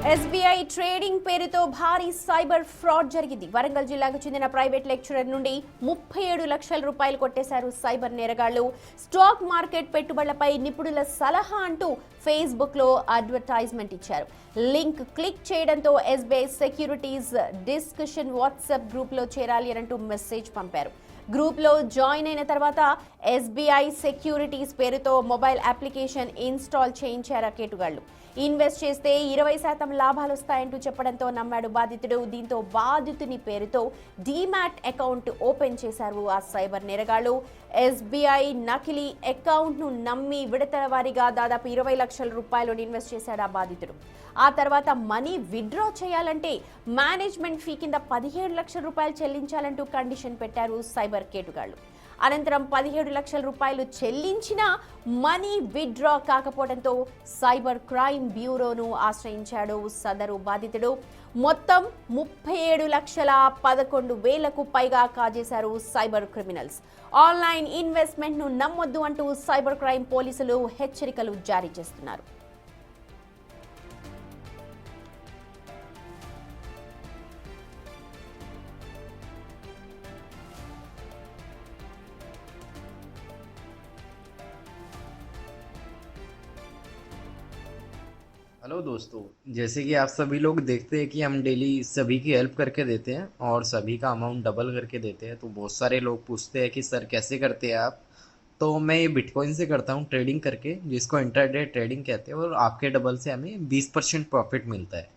SBI trading పేరుతో భారీ cyber fraud జరిగింది. వరంగల్ జిల్లాకు చెందిన ప్రైవేట్ లెక్చరర్ నుండి 37 లక్షల రూపాయలు కొట్టేశారు సైబర్ నేరగాళ్లు. స్టాక్ మార్కెట్ పెట్టుబడులపై నిపుణుల సలహా అంటూ ఫేస్బుక్ లో అడ్వర్టైజ్మెంట్ ఇచ్చారు. లింక్ క్లిక్ చేయడంతో SBI securities discussion WhatsApp group లో చేరాలి అంటూ మెసేజ్ పంపారు. గ్రూప్ లో జాయిన్ అయిన తర్వాత ఎస్బీఐ సెక్యూరిటీస్ పేరుతో మొబైల్ అప్లికేషన్ ఇన్స్టాల్ చేయించారు కేటుగాళ్లు. ఇన్వెస్ట్ చేస్తే 20% లాభాలు వస్తాయంటూ చెప్పడంతో నమ్మాడు బాధితుడు. దీంతో బాధితుని పేరుతో డీమ్యాట్ అకౌంట్ ఓపెన్ చేశారు ఆ సైబర్ నేరగాళ్లు. ఎస్బీఐ నకిలీ అకౌంట్ ను నమ్మి విడతల వారీగా దాదాపు 20 లక్షల రూపాయలు ఇన్వెస్ట్ చేశాడు ఆ బాధితుడు. ఆ తర్వాత మనీ విత్డ్రా చేయాలంటే మేనేజ్మెంట్ ఫీ కింద 17 లక్షల రూపాయలు చెల్లించాలంటూ కండిషన్ పెట్టారు సైబర్ కేటుగాళ్లు. అనంతరం 17 లక్షల రూపాయలు చెల్లించినా మనీ విత్డ్రా కాకపోవడంతో సైబర్ క్రైమ్ బ్యూరోను ఆశ్రయించాడు సదరు బాధితుడు. మొత్తం 37,11,000కు పైగా కాజేశారు సైబర్ క్రిమినల్స్. ఆన్లైన్ ఇన్వెస్ట్మెంట్ ను నమ్మొద్దు అంటూ సైబర్ క్రైమ్ పోలీసులు హెచ్చరికలు జారీ చేస్తున్నారు. हेलो दोस्तों, जैसे कि आप सभी लोग देखते हैं कि हम डेली सभी की हेल्प करके देते हैं और सभी का अमाउंट डबल करके देते हैं। तो बहुत सारे लोग पूछते हैं कि सर कैसे करते हैं आप। तो मैं ये बिटकॉइन से करता हूँ ट्रेडिंग करके, जिसको इंट्राडे ट्रेडिंग कहते हैं, और आपके डबल से हमें 20% प्रॉफिट मिलता है।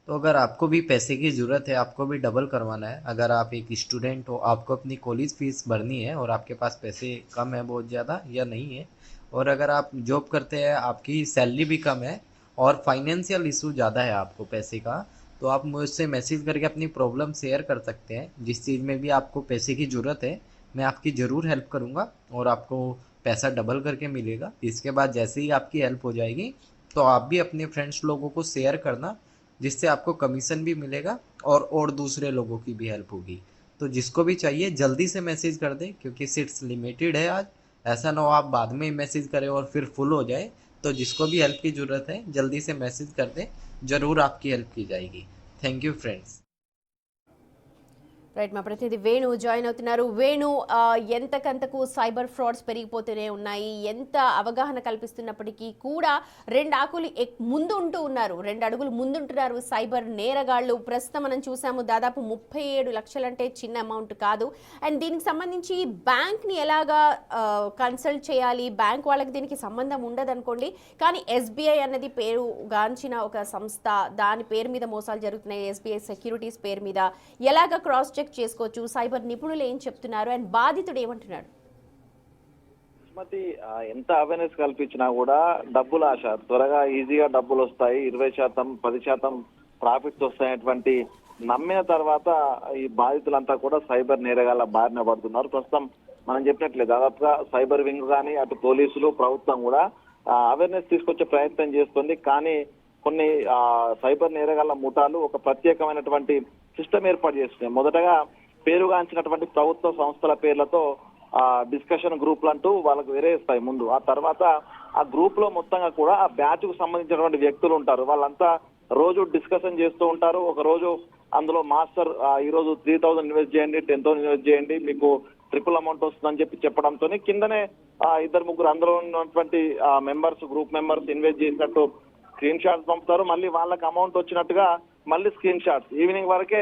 तो अगर आपको भी पैसे की ज़रूरत है, आपको भी डबल करवाना है, अगर आप एक स्टूडेंट हो, आपको अपनी कॉलेज फीस भरनी है और आपके पास पैसे कम है बहुत ज़्यादा या नहीं है, और अगर आप जॉब करते हैं, आपकी सैलरी भी कम है और फाइनेंशियल इशू ज़्यादा है आपको पैसे का, तो आप मुझसे मैसेज करके अपनी प्रॉब्लम शेयर कर सकते हैं। जिस चीज़ में भी आपको पैसे की ज़रूरत है, मैं आपकी ज़रूर हेल्प करूँगा और आपको पैसा डबल करके मिलेगा। इसके बाद जैसे ही आपकी हेल्प हो जाएगी तो आप भी अपने फ्रेंड्स लोगों को शेयर करना, जिससे आपको कमीशन भी मिलेगा और दूसरे लोगों की भी हेल्प होगी। तो जिसको भी चाहिए जल्दी से मैसेज कर दें, क्योंकि सीट्स लिमिटेड है आज। ऐसा ना हो आप बाद में मैसेज करें और फिर फुल हो जाए। तो जिसको भी हेल्प की ज़रूरत है जल्दी से मैसेज कर दें, ज़रूर आपकी हेल्प की जाएगी। Thank you friends. రైట్, మా ప్రతినిధి వేణు జాయిన్ అవుతున్నారు. వేణు, ఎంతకంతకు సైబర్ ఫ్రాడ్స్ పెరిగిపోతూనే ఉన్నాయి. ఎంత అవగాహన కల్పిస్తున్నప్పటికీ కూడా 2 ఆకులు ముందు ఉంటూ ఉన్నారు, 2 అడుగులు ముందుంటున్నారు సైబర్ నేరగాళ్లు. ప్రస్తుతం మనం చూసాము దాదాపు 37 లక్షలంటే చిన్న అమౌంట్ కాదు. అండ్ దీనికి సంబంధించి బ్యాంక్ని ఎలాగా కన్సల్ట్ చేయాలి, బ్యాంక్ వాళ్ళకి దీనికి సంబంధం ఉండదు అనుకోండి, కానీ ఎస్బీఐ అన్నది పేరు గాంచిన ఒక సంస్థ, దాని పేరు మీద మోసాలు జరుగుతున్నాయి. ఎస్బీఐ సెక్యూరిటీస్ పేరు మీద ఎలాగా క్రాస్ చెక్ చేసుకోవచ్చు, సైబర్ నిపుణులు ఏం చెప్తున్నారు, అండ్ బాధితుడు ఏమంటున్నాడు? ఎంత అవేర్నెస్ కల్పించినా కూడా డబ్బుల ఆశ, త్వరగా ఈజీగా డబ్బులు వస్తాయి, 20%, 10% ప్రాఫిట్స్ వస్తాయనేటువంటి నమ్మిన తర్వాత ఈ బాధితులంతా కూడా సైబర్ నేరగాళ్ల బారిన పడుతున్నారు. ప్రస్తుతం మనం చెప్పినట్లే దాదాపుగా సైబర్ వింగ్ కానీ అటు పోలీసులు ప్రభుత్వం కూడా అవేర్నెస్ తీసుకొచ్చే ప్రయత్నం చేస్తుంది. కానీ కొన్ని సైబర్ నేరగాళ్ల ముఠాలు ఒక ప్రత్యేకమైనటువంటి సిస్టమ్ ఏర్పాటు చేస్తున్నాయి. మొదటగా పేరుగాంచినటువంటి ప్రభుత్వ సంస్థల పేర్లతో డిస్కషన్ గ్రూప్లు అంటూ వాళ్ళకు వేరే ఇస్తాయి ముందు. ఆ తర్వాత ఆ గ్రూప్ లో మొత్తంగా కూడా ఆ బ్యాచ్ కు సంబంధించినటువంటి వ్యక్తులు ఉంటారు. వాళ్ళంతా రోజు డిస్కషన్ చేస్తూ ఉంటారు. ఒక రోజు అందులో మాస్టర్ ఈ రోజు 3,000 ఇన్వెస్ట్ చేయండి, 10,000 ఇన్వెస్ట్ చేయండి, మీకు ట్రిపుల్ అమౌంట్ వస్తుందని చెప్పడంతో కిందనే 2-3 అందులో ఉన్నటువంటి మెంబర్స్, గ్రూప్ మెంబర్స్ ఇన్వెస్ట్ చేసినట్టు స్క్రీన్ షాట్స్ పంపుతారు. మళ్ళీ వాళ్ళకి అమౌంట్ వచ్చినట్టుగా మళ్ళీ స్క్రీన్ షాట్స్, ఈవినింగ్ వరకే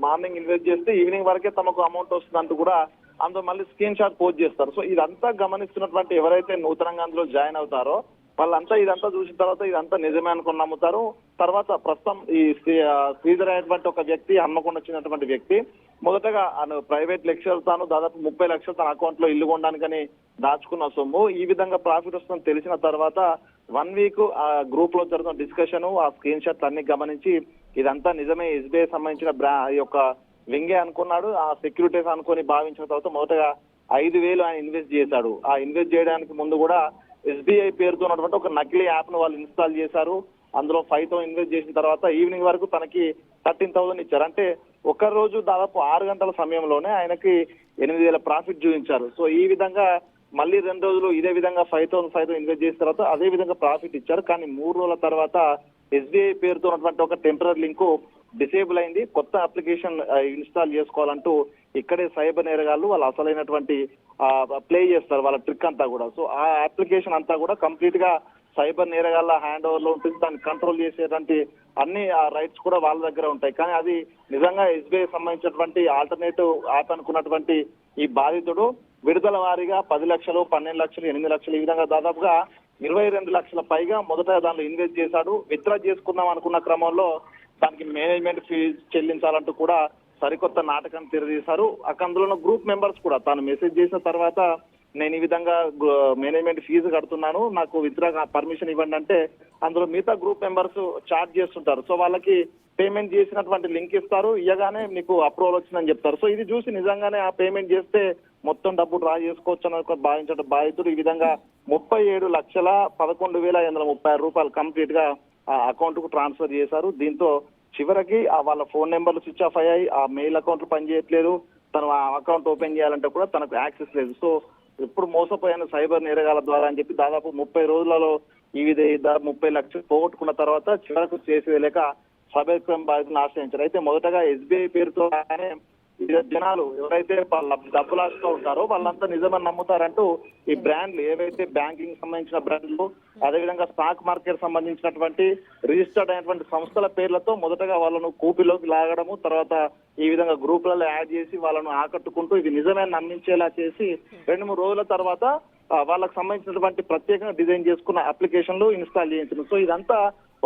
మార్నింగ్ ఇన్వెస్ట్ చేస్తే ఈవినింగ్ వరకే తమకు అమౌంట్ వస్తుందంటూ కూడా అందులో మళ్ళీ స్క్రీన్ షాట్ పోస్ట్ చేస్తారు. సో ఇదంతా గమనిస్తున్నటువంటి ఎవరైతే నూతనంగా అందులో జాయిన్ అవుతారో వాళ్ళంతా ఇదంతా చూసిన తర్వాత ఇదంతా నిజమే అనుకుని నమ్ముతారు. తర్వాత ప్రస్తుతం ఈ శ్రీధర్ అనేటువంటి ఒక వ్యక్తి, హన్మకొండ వచ్చినటువంటి వ్యక్తి, మొదటగా ప్రైవేట్ లెక్చరర్ తాను దాదాపు 30 లక్షలు తన అకౌంట్ లో ఇల్లు కొనడానికని దాచుకున్న సొమ్ము ఈ విధంగా ప్రాఫిట్ వస్తుందని తెలిసిన తర్వాత 1 వీక్ ఆ గ్రూప్ లో జరుగుతున్న డిస్కషన్, ఆ స్క్రీన్ షాట్ అన్ని గమనించి ఇదంతా నిజమే, ఎస్బీఐ సంబంధించిన ఈ యొక్క వింగే అనుకున్నాడు. ఆ సెక్యూరిటీస్ అనుకుని భావించిన తర్వాత మొదటగా 5,000 ఆయన ఇన్వెస్ట్ చేశాడు. ఆ ఇన్వెస్ట్ చేయడానికి ముందు కూడా ఎస్బీఐ పేరుతో ఉన్నటువంటి ఒక నకిలీ యాప్ ను వాళ్ళు ఇన్స్టాల్ చేశారు. అందులో 5,000 ఇన్వెస్ట్ చేసిన తర్వాత ఈవినింగ్ వరకు తనకి 13,000 ఇచ్చారు. అంటే ఒక రోజు దాదాపు 6 గంటల సమయంలోనే ఆయనకి 8,000 ప్రాఫిట్ చూపించారు. సో ఈ విధంగా మళ్ళీ 2 రోజులు ఇదే విధంగా 5,000 ఇన్వెస్ట్ చేసిన తర్వాత అదే విధంగా ప్రాఫిట్ ఇచ్చారు. కానీ 3 రోజుల తర్వాత ఎస్బీఐ పేరుతో ఉన్నటువంటి ఒక టెంపరీ లింక్ డిసేబుల్ అయింది. కొత్త అప్లికేషన్ ఇన్స్టాల్ చేసుకోవాలంటూ ఇక్కడే సైబర్ నేరగాళ్ళు వాళ్ళు అసలైనటువంటి ప్లే చేస్తారు వాళ్ళ ట్రిక్ అంతా కూడా. సో ఆ అప్లికేషన్ అంతా కూడా కంప్లీట్ గా సైబర్ నేరగాళ్ళ హ్యాండ్ ఓవర్ లో ఉంటుంది. దాన్ని కంట్రోల్ చేసేటువంటి అన్ని రైట్స్ కూడా వాళ్ళ దగ్గర ఉంటాయి. కానీ అది నిజంగా ఎస్బీఐ సంబంధించినటువంటి ఆల్టర్నేటివ్ యాప్ అనుకున్నటువంటి ఈ బాధితుడు విడుదల వారీగా 10 లక్షలు, 12 లక్షలు, 8 లక్షలు ఈ విధంగా దాదాపుగా 22 లక్షల పైగా మొదట దానిలో ఇన్వెస్ట్ చేశాడు. విత్డ్రా చేసుకుందాం అనుకున్న క్రమంలో దానికి మేనేజ్మెంట్ ఫీజు చెల్లించాలంటూ కూడా సరికొత్త నాటకాన్ని తెరదీశారు. అందులో గ్రూప్ మెంబర్స్ కూడా తాను మెసేజ్ చేసిన తర్వాత నేను ఈ విధంగా మేనేజ్మెంట్ ఫీజు కడుతున్నాను, నాకు విత్డ్రా పర్మిషన్ ఇవ్వండి అంటే అందులో మిగతా గ్రూప్ మెంబర్స్ చార్జ్ చేస్తుంటారు. సో వాళ్ళకి పేమెంట్ చేసినటువంటి లింక్ ఇస్తారు, ఇవ్వగానే మీకు అప్రూవల్ వచ్చిందని చెప్తారు. సో ఇది చూసి నిజంగానే ఆ పేమెంట్ చేస్తే మొత్తం డబ్బు డ్రా చేసుకోవచ్చు అని భావించిన బాధితుడు ఈ విధంగా 37,11,536 రూపాయలు కంప్లీట్ గా ఆ అకౌంట్ కు ట్రాన్స్ఫర్ చేశారు. దీంతో చివరికి వాళ్ళ ఫోన్ నెంబర్లు స్విచ్ ఆఫ్ అయ్యాయి, ఆ మెయిల్ అకౌంట్లు పనిచేయట్లేదు, తను ఆ అకౌంట్ ఓపెన్ చేయాలంటే కూడా తనకు యాక్సెస్ లేదు. సో ఎప్పుడు మోసపోయాను సైబర్ నేరగాల ద్వారా అని చెప్పి దాదాపు 30 రోజులలో ఈ విధంగా 30 లక్షలు పోగొట్టుకున్న తర్వాత చివరకు చేసేలేక సైబర్ క్రైమ్ బాధితులను ఆశ్రయించారు. అయితే మొదటగా ఎస్బీఐ పేరుతో జనాలు ఎవరైతే వాళ్ళ డబ్బులు ఆశతో ఉంటారో వాళ్ళంతా నిజమని నమ్ముతారంటూ ఈ బ్రాండ్లు ఏవైతే బ్యాంకింగ్ సంబంధించిన బ్రాండ్లు అదేవిధంగా స్టాక్ మార్కెట్ సంబంధించినటువంటి రిజిస్టర్డ్ అయినటువంటి సంస్థల పేర్లతో మొదటగా వాళ్ళను కూపిలోకి లాగడము, తర్వాత ఈ విధంగా గ్రూపులలో యాడ్ చేసి వాళ్ళను ఆకట్టుకుంటూ ఇది నిజమే నమ్మించేలా చేసి 2-3 రోజుల తర్వాత వాళ్ళకి సంబంధించినటువంటి ప్రత్యేకంగా డిజైన్ చేసుకున్న అప్లికేషన్లు ఇన్స్టాల్ చేయించడం. సో ఇదంతా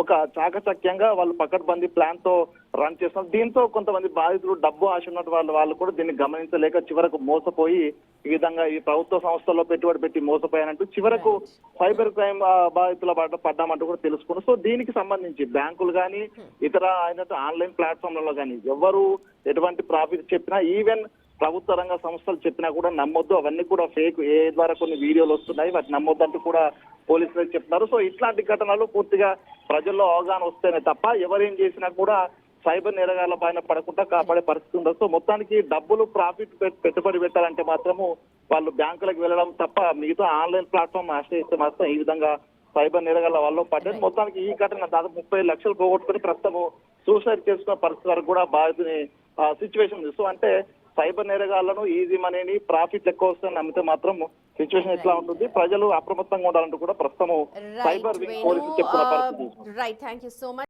ఒక చాకచక్యంగా వాళ్ళు పకడ్బందీ ప్లాన్ తో రన్ చేస్తున్నారు. దీంతో కొంతమంది బాధితులు డబ్బు ఆశ ఉన్నటువంటి వాళ్ళు కూడా దీన్ని గమనించలేక చివరకు మోసపోయి ఈ విధంగా ఈ ప్రభుత్వ సంస్థల్లో పెట్టుబడి పెట్టి మోసపోయానంటూ చివరకు సైబర్ క్రైమ్ బాధితుల పడ్డామంటూ కూడా తెలుసుకున్నారు. సో దీనికి సంబంధించి బ్యాంకులు కానీ ఇతర ఆన్లైన్ ప్లాట్ఫామ్లలో కానీ ఎవరు ఎటువంటి ప్రాఫిట్ చెప్పినా ఈవెన్ ప్రభుత్వ రంగ సంస్థలు చెప్పినా కూడా నమ్మొద్దు, అవన్నీ కూడా ఫేక్, ఏ ద్వారా కొన్ని వీడియోలు వస్తున్నాయి వాటి నమ్మొద్దు అంటూ కూడా పోలీసులకు చెప్తున్నారు. సో ఇట్లాంటి ఘటనలు పూర్తిగా ప్రజల్లో అవగాహన వస్తేనే తప్ప ఎవరేం చేసినా కూడా సైబర్ నేరగాళ్ల పైన పడకుండా కాపాడే పరిస్థితి ఉండదు. సో మొత్తానికి డబ్బులు ప్రాఫిట్ పెట్టుబడి పెట్టాలంటే మాత్రము వాళ్ళు బ్యాంకులకు వెళ్ళడం తప్ప మిగతా ఆన్లైన్ ప్లాట్ఫామ్ ఆశ్రయిస్తే మాత్రం ఈ విధంగా సైబర్ నేరగాళ్ల వాళ్ళు పడ్డారు. మొత్తానికి ఈ ఘటన దాదాపు 30 లక్షలు పోగొట్టుకుని ప్రస్తుతం సూసైడ్ చేసుకున్న పరిస్థితి వరకు కూడా బాధితుని సిచ్యువేషన్ ఉంది. సో అంటే సైబర్ నేరగాళ్లను ఈజీ మనీని ప్రాఫిట్ ఎక్కువ వస్తుందని నమ్మితే మాత్రం సిచ్యువేషన్ ఎట్లా ఉంటుంది, ప్రజలు అప్రమత్తంగా ఉండాలంటూ కూడా ప్రస్తుతం సైబర్ వింగ్ పోలీసులు చెప్తున్న పరిస్థితి. Right, thank you so much.